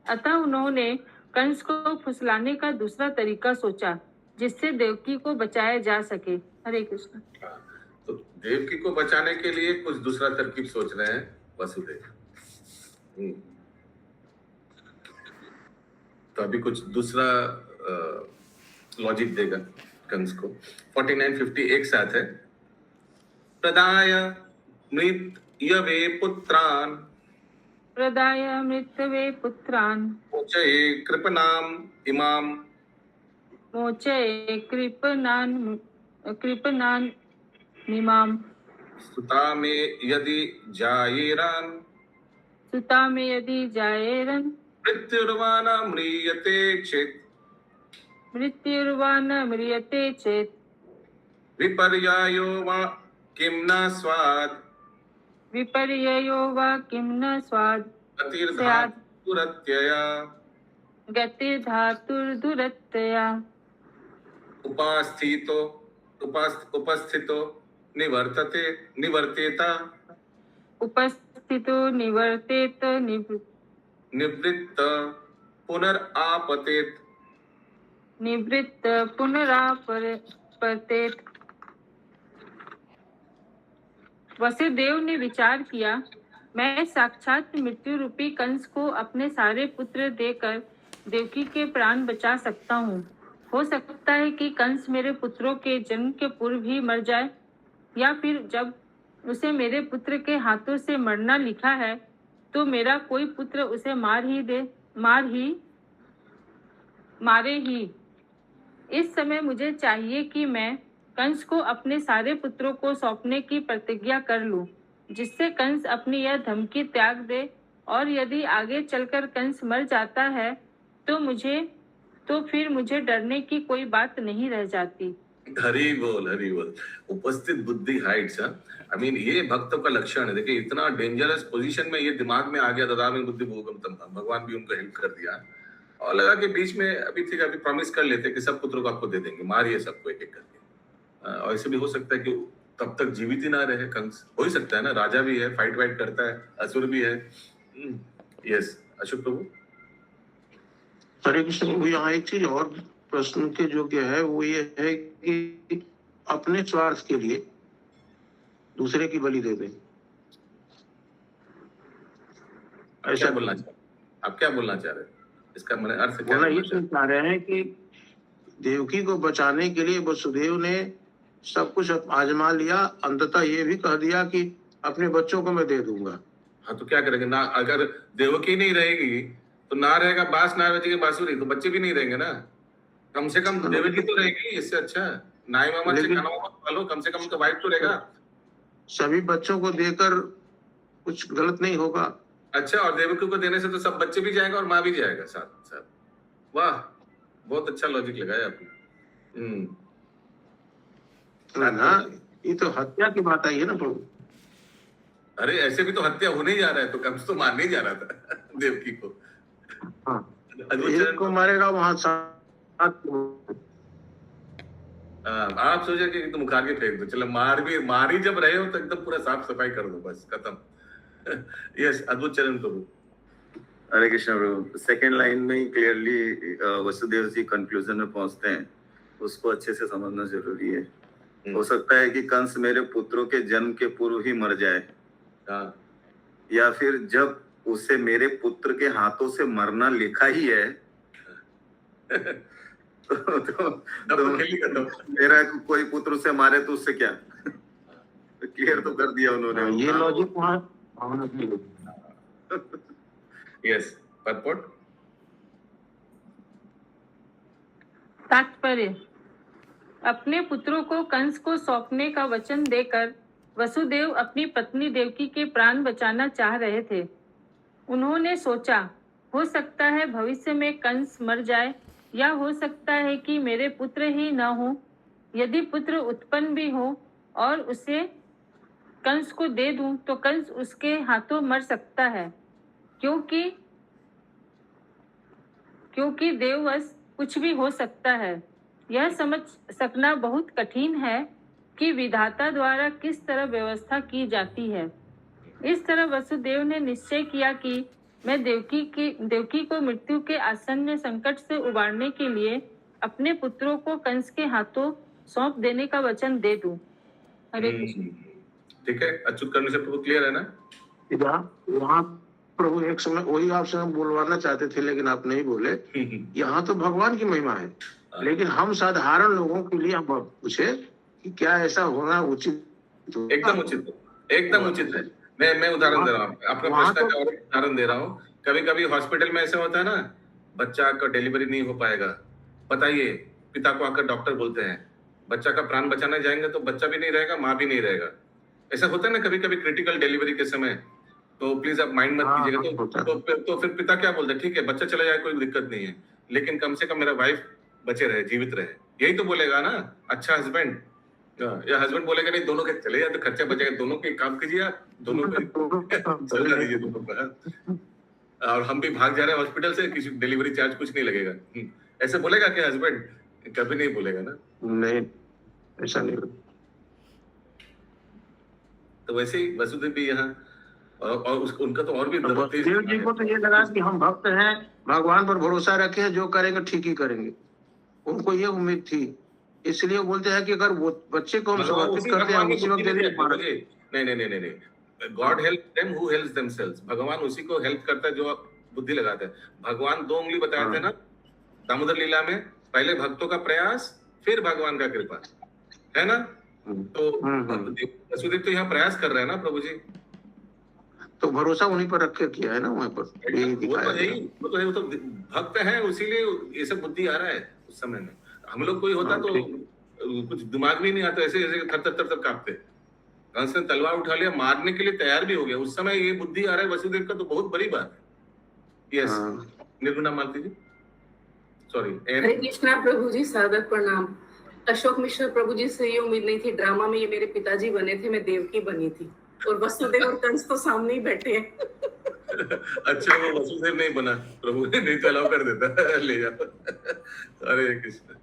अतः उन्होंने कंस को फुसलाने का दूसरा तरीका सोचा जिससे देवकी को बचाया जा सके। हरे कृष्ण। तो देवकी को बचाने के लिए कुछ दूसरा तरकीब सोच रहे हैं वसुदेव। तो अभी कुछ दूसरा लॉजिक देगा कंस को। 49-50 एक साथ है। प्रदाय मृत्यवे पुत्रान्, प्रदाय मृत्यवे पुत्रान्, मोचये कृपणाम् इमाम्, मोचये कृपणान् इमाम्, सुता मे यदि जायेरन्, सुता मे यदि जायेरन्, मृत्युर्वा न म्रियते चेत्, मृत्युर्वा न म्रियते चेत्, विपर्यायो वा किं न स्यात्, विपर्ययो वा किं न स्यात्, गतिर्धातुरत्यया, गतिर्धातुर्दुरत्यया, उपस्थितो निवर्तेत, उपस्थितो निवर्तेत, निवृत्त पुनरापतेत, निवृत्त पुनरापतेत। वसुदेव ने विचार किया, मैं साक्षात मृत्यु रूपी कंस को अपने सारे पुत्र देकर देवकी के प्राण बचा सकता हूँ। हो सकता है कि कंस मेरे पुत्रों के जन्म के पूर्व ही मर जाए, या फिर जब उसे मेरे पुत्र के हाथों से मरना लिखा है तो मेरा कोई पुत्र उसे मारे ही। इस समय मुझे चाहिए कि मैं कंस को अपने सारे पुत्रों को सौंपने की प्रतिज्ञा कर लूं, जिससे कंस अपनी यह धमकी त्याग दे, और यदि आगे चलकर कंस मर जाता है तो फिर मुझे डरने की कोई बात नहीं रह जाती। हरि बोल, हरि बोल। उपस्थित बुद्धि हाइट्स। आई मीन ये भक्तों का लक्षण है। देखिए इतना डेंजरस पोजीशन में ये दिमाग में आ गया, ददामि बुद्धि भोगम, भगवान भी उनको हेल्प कर दिया और लगा कि बीच में अभी प्रॉमिस कर लेते कि सब पुत्रों को आपको दे देंगे, मारिए सबको एक एक करके। और ऐसे भी हो सकता है कि तब तक जीवित ही ना रहे कंस, हो ही सकता है ना, राजा भी है, फाइट वाइट करता है, असुर भी है, यस अशोक प्रभु। हरे कृष्ण प्रभु, यहाँ एक चीज और प्रश्न के योग्य है, वो ये है कि अपने स्वार्थ के लिए दूसरे की बलि दे दे। ऐसा बोलना चाह आप क्या बोलना चाह रहे हैं? इसका मैंने अर्थ क्या बोला ये बोलना चाह चाह रहे हैं कि देवकी को बचाने के लिए वसुदेव ने सब कुछ आजमा लिया, अंततः ये भी कह दिया कि अपने बच्चों को मैं दे दूंगा। हाँ तो क्या करेंगे ना, अगर देवकी नहीं रहेगी तो ना रहेगा बांस, ना बजेगी बांसुरी, तो बच्चे भी नहीं रहेंगे ना। कम से कम देवकी तो रहेगी, इससे अच्छा नाई मामा से लेकिन- खाना वामा खा लो, कम से कम तो वाइफ तो रहेगा। सभी बच्चों को देकर कुछ गलत नहीं होगा। अच्छा, और देवकी को देने से तो सब बच्चे भी जाएगा और माँ भी जाएगा साथ साथ। वाह, बहुत अच्छा लॉजिक लगाया आपने। ना, ये तो हत्या की बात आई है ना प्रभु। अरे ऐसे भी तो हत्या होने ही जा रहा है, तो कम से तो मारने ही जा रहा था देवकी को। हाँ, अद्भुत एक चरण को मारेगा वहां सात को। आप सोचे कि तुम उखाड़ के फेंक दो, चलो मार ही जब रहे हो तो एकदम पूरा साफ सफाई कर दो, बस खत्म। यस अद्भुत चरण प्रभु। हरे कृष्ण प्रभु। सेकेंड लाइन में ही क्लियरली वसुदेव जी कंक्लूजन में पहुंचते हैं, उसको अच्छे से समझना जरूरी है। हो सकता है कि कंस मेरे पुत्रों के जन्म के पूर्व ही मर जाए, हाँ या फिर जब उसे मेरे पुत्र के हाथों से मरना लिखा ही है तो मेरा कोई पुत्र उसे मारे तो उससे क्या। क्लियर तो कर दिया उन्होंने। ये लॉजिक वहां भावना की यस परपोर्ट। तात्पर्य, अपने पुत्रों को कंस को सौंपने का वचन देकर वसुदेव अपनी पत्नी देवकी के प्राण बचाना चाह रहे थे। उन्होंने सोचा, हो सकता है भविष्य में कंस मर जाए, या हो सकता है कि मेरे पुत्र ही न हो। यदि पुत्र उत्पन्न भी हो और उसे कंस को दे दूं तो कंस उसके हाथों मर सकता है, क्योंकि देववश कुछ भी हो सकता है। यह समझ सकना बहुत कठिन है कि विधाता द्वारा किस तरह व्यवस्था की जाती है। इस तरह वसुदेव ने निश्चय किया कि मैं देवकी को मृत्यु के आसन्न संकट से उबारने के लिए अपने पुत्रों को कंस के हाथों सौंप देने का वचन दे दूं। हरे कृष्ण। ठीक है, अच्युत करने से प्रभु क्लियर है ना? वहाँ प्रभु एक समय वही आपसे हम बोलवाना चाहते थे, लेकिन आप नहीं बोले। यहाँ तो भगवान की महिमा है, लेकिन हम साधारण लोगों के लिए हम पूछे कि क्या ऐसा होना उचित? एकदम उचित, एकदम उचित है। मैं उदाहरण दे रहा हूँ, आपका प्रश्न का और उदाहरण दे रहा हूँ। कभी कभी हॉस्पिटल में ऐसा होता है ना, बच्चा का डिलीवरी नहीं हो पाएगा, बताइए, पिता को आकर डॉक्टर बोलते हैं बच्चा का प्राण बचाने जाएंगे तो बच्चा भी नहीं रहेगा, माँ भी नहीं रहेगा। ऐसा होता है ना कभी कभी क्रिटिकल डिलीवरी के समय, तो प्लीज आप माइंड मत कीजिएगा। तो फिर पिता क्या बोलते हैं, ठीक है बच्चा चला जाए कोई दिक्कत नहीं है, लेकिन कम से कम मेरा वाइफ बचे रहे, जीवित रहे। यही तो बोलेगा ना अच्छा हस्बैंड, या हस्बैंड बोलेगा नहीं दोनों के चले जाए तो खर्चा बचेगा, दोनों के काम कीजिए आप, दोनों पे चला दीजिए दोनों पर, और हम भी भाग जा रहे हैं हॉस्पिटल से, किसी डिलीवरी चार्ज कुछ नहीं लगेगा। ऐसे बोलेगा क्या हस्बैंड? कभी नहीं बोलेगा ना। नहीं, ऐसा नहीं। तो वैसे ही वसुदेव भी यहाँ और उनका तो और भी वसुदेव जी को तो ये लगा कि हम भक्त हैं, भगवान पर भरोसा रखे हैं, जो करेंगे ठीक ही करेंगे। उनको ये उम्मीद थी, इसलिए बोलते हैं कि अगर वो बच्चे को हम समर्पित करते हैं उसी वक्त नहीं, God help them who helps themselves. भगवान उसी को हेल्प करता है जो बुद्धि लगाता है। भगवान 2 उंगली बताए थे ना दामोदर लीला में, पहले भक्तों का प्रयास फिर भगवान का कृपा, है ना? तो वसुदेव तो यहाँ प्रयास कर रहे हैं ना प्रभु जी, तो भरोसा उन्हीं पर रख के किया है ना वहाँ पर। वो तो भक्त है, उसीलिए ये सब बुद्धि आ रहा है। उस समय में हम लोग कोई होता तो कुछ दिमाग भी नहीं आता, ऐसे ऐसे थर कांपते। कंस ने तलवार उठा लिया, मारने के लिए तैयार भी हो गया, उस समय ये बुद्धि आ रहा है वसुदेव का, तो बहुत बड़ी बात है। यस निर्गुणा मालती जी, सॉरी। हरे कृष्णा प्रभु जी, सादर प्रणाम। अशोक मिश्रा प्रभु जी से ये उम्मीद नहीं थी, ड्रामा में ये मेरे पिताजी बने थे, मैं देवकी बनी थी, और वसुदेव और कंस तो सामने ही बैठे हैं। अच्छा, वो वसुदेव नहीं बना, प्रभु ने नहीं तो अलाउ कर देता ले जाओ। हरे कृष्ण।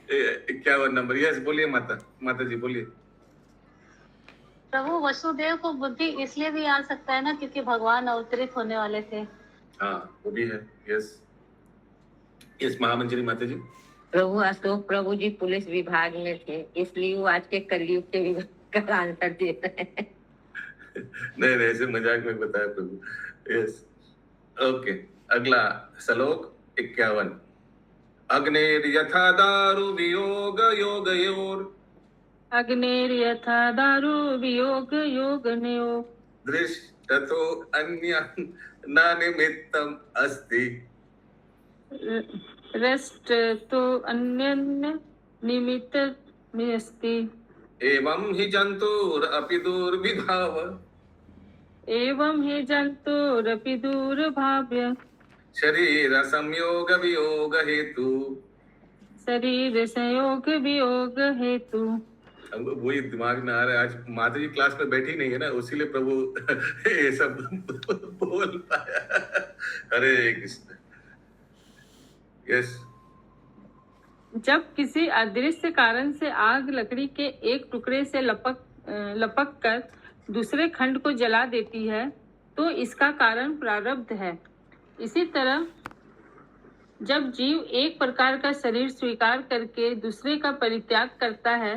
51 नंबर। यस बोलिए माता जी बोलिए। प्रभु वसुदेव को बुद्धि इसलिए भी आ सकता है ना क्योंकि भगवान अवतरित होने वाले थे। हाँ वो भी है। यस यस महामंजरी माता जी। प्रभु अशोक प्रभु जी पुलिस विभाग में थे, इसलिए वो आज के कलयुग के विभाग का आंसर दे रहे हैं। नहीं नहीं, ऐसे मजाक में बताया प्रभु। यस ओके, अगला श्लोक 51। अग्नेर यथा दारु वियोग योगयोर अग्नेर्यथा दारु वियोग योगनयोः दृष्टतो अन्य न निमित्तम अस्ति रस्ट तो अन्यन्य निमित्त में अस्ति। एवं हि जन्तुरपि दुर्विभाव एवं ही जन्तुरपि दुर्भाव्य शरीर संयोग वियोग हेतु। शरीर संयोग वियोग हेतु। अब वही दिमाग में आ रहा है, आज माता जी क्लास में बैठी नहीं है ना, उसीलिए प्रभु ये सब बोल पाया। हरे कृष्ण। यस जब किसी अदृश्य कारण से आग लकड़ी के एक टुकड़े से लपक कर दूसरे खंड को जला देती है तो इसका कारण प्रारब्ध है। इसी तरह जब जीव एक प्रकार का शरीर स्वीकार करके दूसरे का परित्याग करता है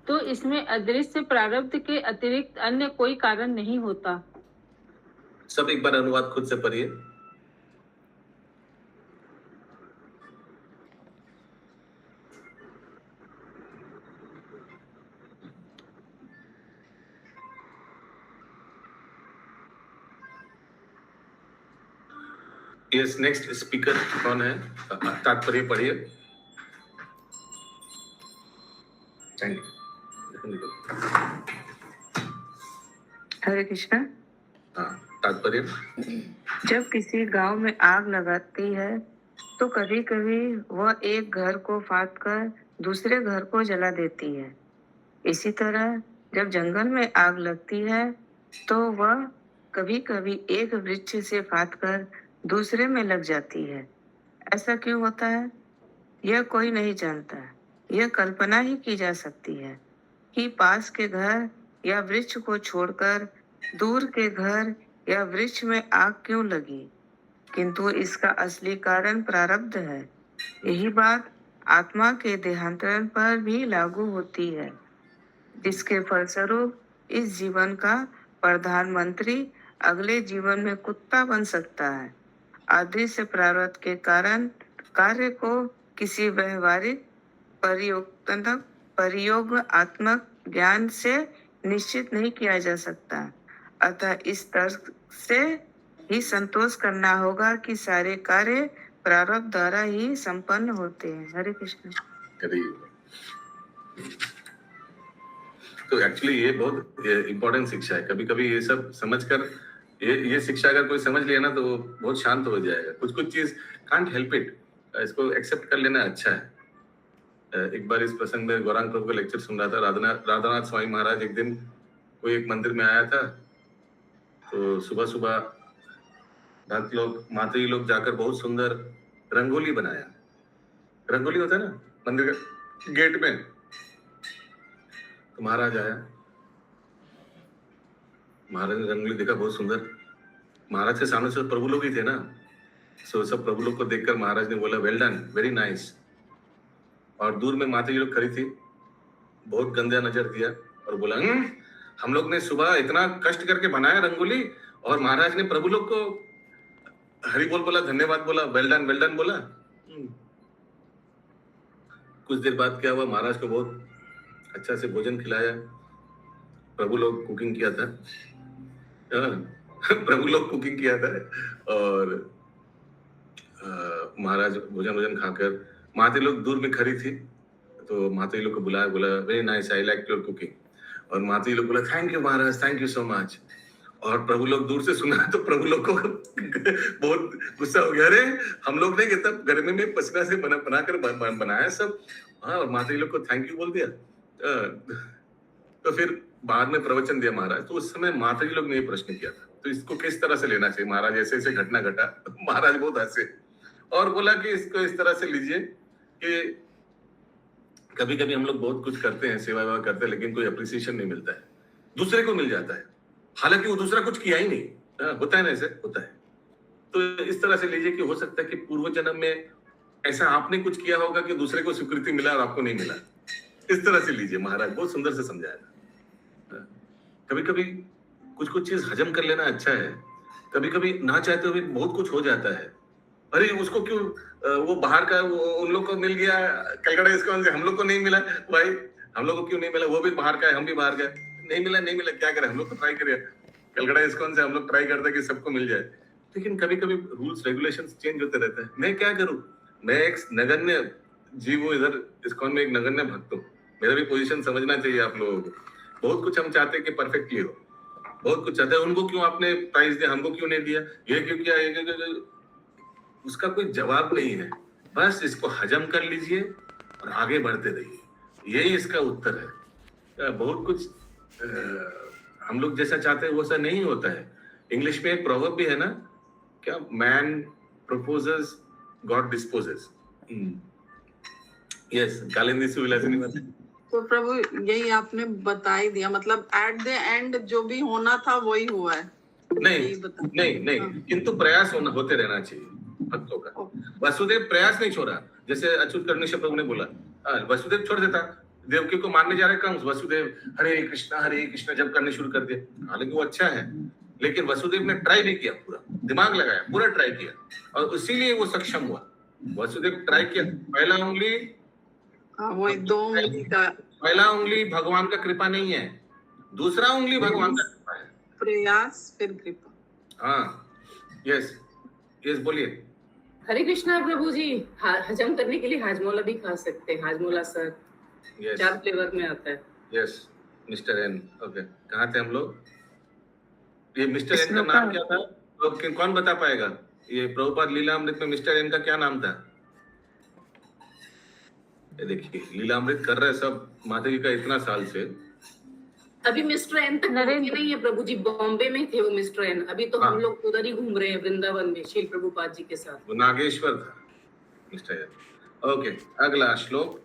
तो इसमें अदृश्य प्रारब्ध के अतिरिक्त अन्य कोई कारण नहीं होता। सब एक बार अनुवाद खुद से पढ़िए। यस नेक्स्ट स्पीकर कौन है? तात्पर्य पढ़िए। Thank you. हरे कृष्णा। हाँ तात्पर्य। जब किसी गांव में आग लगाती है तो कभी कभी वह एक घर को फाड़ कर दूसरे घर को जला देती है। इसी तरह जब जंगल में आग लगती है तो वह कभी कभी एक वृक्ष से फाड़ कर दूसरे में लग जाती है। ऐसा क्यों होता है यह कोई नहीं जानता। यह कल्पना ही की जा सकती है कि पास के घर या वृक्ष को छोड़कर दूर के घर या वृक्ष में आग क्यों लगी, किंतु इसका असली कारण प्रारब्ध है। यही बात आत्मा के देहांतरण पर भी लागू होती है, जिसके फलस्वरूप इस जीवन का प्रधानमंत्री अगले जीवन में कुत्ता बन सकता है। अदृश्य प्रारब्ध के कारण कार्य को किसी व्यवहारिक प्रयोगात्मक ज्ञान से निश्चित नहीं किया जा सकता। अतः इस तर्क से ही संतोष करना होगा कि सारे कार्य प्रारब्ध द्वारा ही संपन्न होते हैं। हरे कृष्ण। तो एक्चुअली ये बहुत इम्पोर्टेंट शिक्षा है। कभी कभी ये सब समझकर ये शिक्षा अगर कोई समझ लिया ना तो वो बहुत शांत हो जाएगा। कुछ कुछ चीज कांट हेल्प इट, इसको एक्सेप्ट कर लेना अच्छा है। एक बार इस प्रसंग में गौरांग प्रभु का लेक्चर सुन रहा था। राधानाथ स्वामी महाराज एक दिन कोई एक मंदिर में आया था, तो सुबह सुबह भक्त लोग माताजी लोग जाकर बहुत सुंदर रंगोली बनाया। रंगोली होता है ना मंदिर का गेट में, तो महाराज आया। महाराज ने रंगोली देखा बहुत सुंदर। महाराज के सामने से प्रभु लोग ही थे ना, सो सब प्रभु लोग को देखकर महाराज ने बोला वेल डन, वेरी नाइस। और दूर में माता जी लोग खड़ी थी, बहुत गंदा नजर दिया और बोला हम लोग ने सुबह इतना कष्ट करके बनाया रंगोली और महाराज ने प्रभु लोग को हरि बोल बोला, धन्यवाद बोला, वेल डन बोला। कुछ देर बाद क्या हुआ, महाराज को बहुत अच्छा से भोजन खिलाया। प्रभु लोग कुकिंग किया था, प्रभु लोग कुकिंग किया था और महाराज भोजन खाकर माता लोग दूर में खड़ी थी, तो माता लोग को बुलाया, बोला very nice, I like your cooking. और माता लोग बोला thank you Maharaj, thank you so much. और प्रभु लोग दूर से सुना तो प्रभु लोग को बहुत गुस्सा हो गया, अरे हम लोग ने तब गर्मी में पसीना से बनाकर बनाया सब। हाँ, और माता लोग को थैंक यू बोल दिया। तो फिर बाद में प्रवचन दिया महाराज, तो उस समय माता जी लोग ने ये प्रश्न किया था, तो इसको किस तरह से लेना चाहिए महाराज, ऐसे ऐसे घटना घटा। महाराज बहुत हंसे और बोला कि इसको इस तरह से लीजिए कि कभी कभी हम लोग बहुत कुछ करते हैं, सेवा वेवा करते हैं, लेकिन कोई अप्रिसिएशन नहीं मिलता है। दूसरे को मिल जाता है, हालांकि वो दूसरा कुछ किया ही नहीं। होता है ना, ऐसे होता है। तो इस तरह से लीजिए कि हो सकता है कि पूर्व जन्म में ऐसा आपने कुछ किया होगा कि दूसरे को स्वीकृति मिला और आपको नहीं मिला। इस तरह से लीजिए, महाराज बहुत सुंदर से समझाया। कभी कभी कुछ कुछ चीज हजम कर लेना अच्छा है। कभी कभी ना चाहते हुए बहुत कुछ हो जाता है। अरे उसको क्यों, वो बाहर का उन लोग को मिल गया कलकत्ता इसको, हम लोग को नहीं मिला भाई, हम लोग को क्यों नहीं मिला, वो भी बाहर का है, हम भी बाहर गए, नहीं मिला, क्या करें, हम लोग तो ट्राई करें, कलकत्ता इसको से हम लोग ट्राई करते कि सबको मिल जाए। लेकिन कभी कभी रूल्स रेगुलेशंस चेंज होते रहते हैं। मैं क्या करूं, मैं एक नगण्य जीव हूँ इधर इस्कॉन में, एक नगण्य भक्त हूँ। मेरा भी पोजीशन समझना चाहिए आप लोगों को। बहुत कुछ हम चाहते हैं कि परफेक्टली हो, बहुत कुछ चाहते हैं। उनको क्यों आपने प्राइज दिया, हमको क्यों नहीं दिया, ये क्यों किया, ये उसका कोई जवाब नहीं है। बस इसको हजम कर लीजिए और आगे बढ़ते रहिए, यही इसका उत्तर है। बहुत कुछ हम लोग जैसा चाहते हैं वैसा नहीं होता है। इंग्लिश में एक प्रोवर्ब भी है ना, क्या, man proposes God disposes. Yes, Kalindi Suvilasini बात। तो प्रभु यही आपने बता ही दिया, मतलब एट द एंड जो भी होना था वही हुआ है। नहीं, किंतु प्रयास होते रहना चाहिए भक्तों का। वसुदेव प्रयास नहीं छोड़ा, जैसे अच्युत करनीश प्रभु ने बोला, वसुदेव छोड़ देता, देवकी को मारने जा रहे कंस, वसुदेव हरे कृष्णा जब करने शुरू कर दिया। हालांकि वो अच्छा है, लेकिन वसुदेव ने ट्राई भी किया, पूरा दिमाग लगाया, पूरा ट्राई किया, और इसीलिए वो सक्षम हुआ। वसुदेव ट्राई किया, पहला उंगली पहला उंगली भगवान का कृपा नहीं है, दूसरा उंगली भगवान का कृपा है। प्रयास फिर कृपा। हाँ, यस बोलिए। हरे कृष्णा प्रभु जी। हजम करने के लिए हाजमोला भी खा सकते हैं, हाजमोला सर। Yes. 4 फ्लेवर में आता है। Yes, mister N. ओके, कहाँ थे हम लोग? ये मिस्टर एन का नाम क्या था? तो कौन बता पाएगा? ये प्रभुपाद लीलामृत में मिस्टर एन का क्या नाम था? ये देखिए, लीलामृत कर रहे सब माता जी का इतना साल से। अभी मिस्टर एन तक नहीं है प्रभु जी, बॉम्बे में थे वो मिस्टर एन। अभी तो हम लोग उधर ही घूम रहे हैं वृंदावन में शील प्रभुपाद जी के साथ। वो नागेश्वर था मिस्टर एन। ओके, अगला श्लोक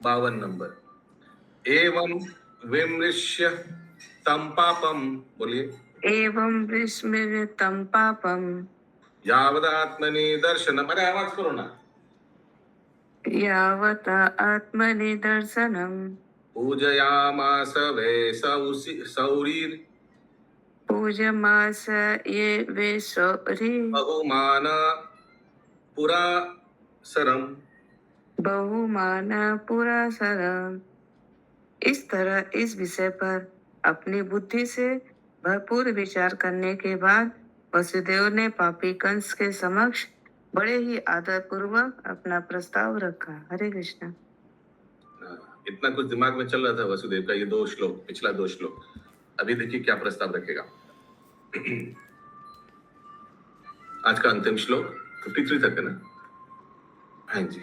52 नंबर। एवं विमृश्य तम पापम, बोलिए। एवं विस्मृत्य तम पापम यावदात्मनि दर्शनम। अरे आवाज करो ना। यावत आत्मनि दर्शनम पूजयामास वे सौरीर पूजमास ये वे सौरी बहुमान पुरासरम। इस तरह इस विषय पर अपनी बुद्धि से भरपूर विचार करने के बाद वसुदेव ने पापी कंस के समक्ष बड़े ही आदर पूर्वक अपना प्रस्ताव रखा। हरे कृष्णा। इतना कुछ दिमाग में चल रहा था वसुदेव का। ये 2 श्लोक, पिछला 2 श्लोक। अभी देखिए क्या प्रस्ताव रखेगा। आज का अंतिम श्लोक 53 तक है ना? हाँ जी।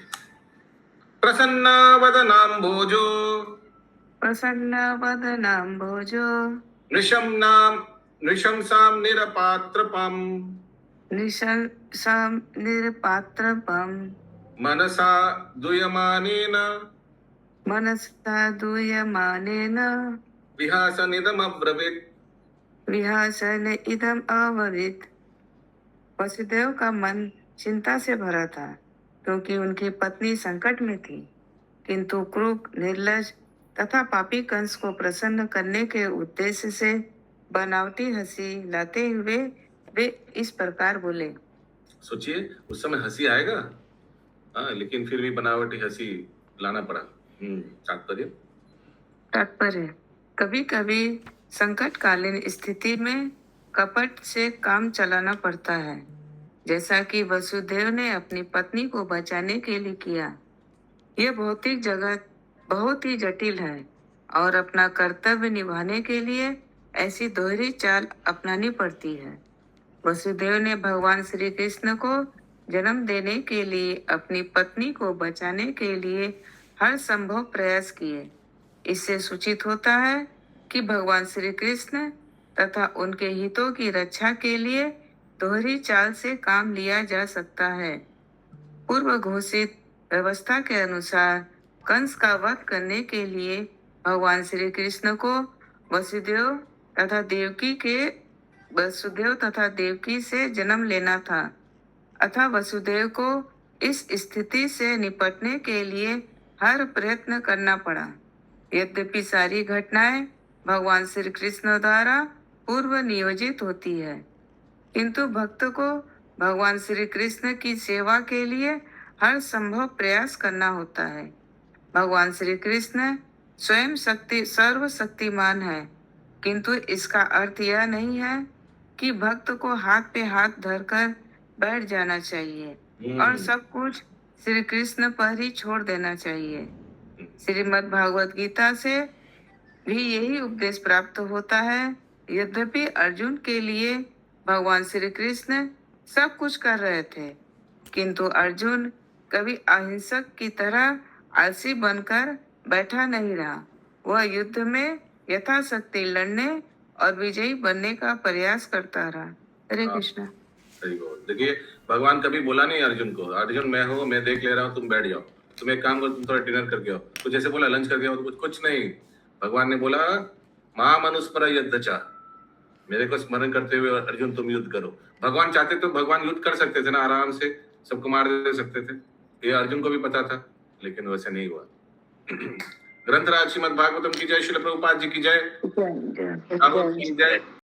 प्रसन्ना वदनाम भोजो नृशंसाम निरपात्रपम मनसा दूयमानेन विहासन इदम अब्रवीत्। वसुदेव का मन चिंता से भरा था, क्योंकि उनकी पत्नी संकट में थी। किंतु क्रूर, निर्लज तथा पापी कंस को प्रसन्न करने के उद्देश्य से बनावटी हंसी लाते हुए वे इस प्रकार बोले। सोचिए, उस समय हंसी आएगा, लेकिन फिर भी बनावटी हंसी लाना पड़ा। तात्पर्य, कभी कभी संकटकालीन स्थिति में कपट से काम चलाना पड़ता है, जैसा कि वसुदेव ने अपनी पत्नी को बचाने के लिए किया। यह भौतिक जगत बहुत ही जटिल है और अपना कर्तव्य निभाने के लिए ऐसी दोहरी चाल अपनानी पड़ती है। वसुदेव ने भगवान श्री कृष्ण को जन्म देने के लिए अपनी पत्नी को बचाने के लिए हर संभव प्रयास किए। इससे सूचित होता है कि भगवान श्री कृष्ण तथा उनके हितों की रक्षा के लिए दोहरी चाल से काम लिया जा सकता है। पूर्व घोषित व्यवस्था के अनुसार कंस का वध करने के लिए भगवान श्री कृष्ण को वसुदेव तथा देवकी से जन्म लेना था, अतः वसुदेव को इस स्थिति से निपटने के लिए हर प्रयत्न करना पड़ा। यद्यपि सारी घटनाएं भगवान श्री कृष्ण द्वारा पूर्व नियोजित होती है, किंतु भक्त को भगवान श्री कृष्ण की सेवा के लिए हर संभव प्रयास करना होता है। भगवान श्री कृष्ण स्वयं सर्वशक्तिमान है, किंतु इसका अर्थ यह नहीं है कि भक्त को हाथ पे हाथ धरकर बैठ जाना चाहिए और सब कुछ श्री कृष्ण पर ही छोड़ देना चाहिए। श्रीमद् भागवत गीता से भी यही उपदेश प्राप्त होता है। यद्यपि अर्जुन के लिए भगवान श्री कृष्ण सब कुछ कर रहे थे, किंतु अर्जुन कभी अहिंसक की तरह आलसी बनकर बैठा नहीं रहा। वह युद्ध में यथाशक्ति लड़ने और विजयी बनने का प्रयास करता रहा। हरे कृष्णा। सही बात। देखिए भगवान कभी बोला नहीं अर्जुन को, अर्जुन मैं हूँ, मैं देख ले रहा हूँ, तुम बैठ जाओ, तुम एक काम करो, तुम थोड़ा डिनर करके आओ। तो जैसे बोला लंच करके आओ, तो कुछ नहीं। भगवान ने बोला मां मनुस्मर युद्धचा, मेरे को स्मरण करते हुए अर्जुन तुम युद्ध करो। भगवान चाहते तो भगवान युद्ध कर सकते थे ना, आराम से सबको मार दे सकते थे। ये अर्जुन को भी पता था, लेकिन वैसे नहीं हुआ। ग्रंथराज श्रीमद् भागवतम की जय, श्रील प्रभुपाद जी की जय, की जय।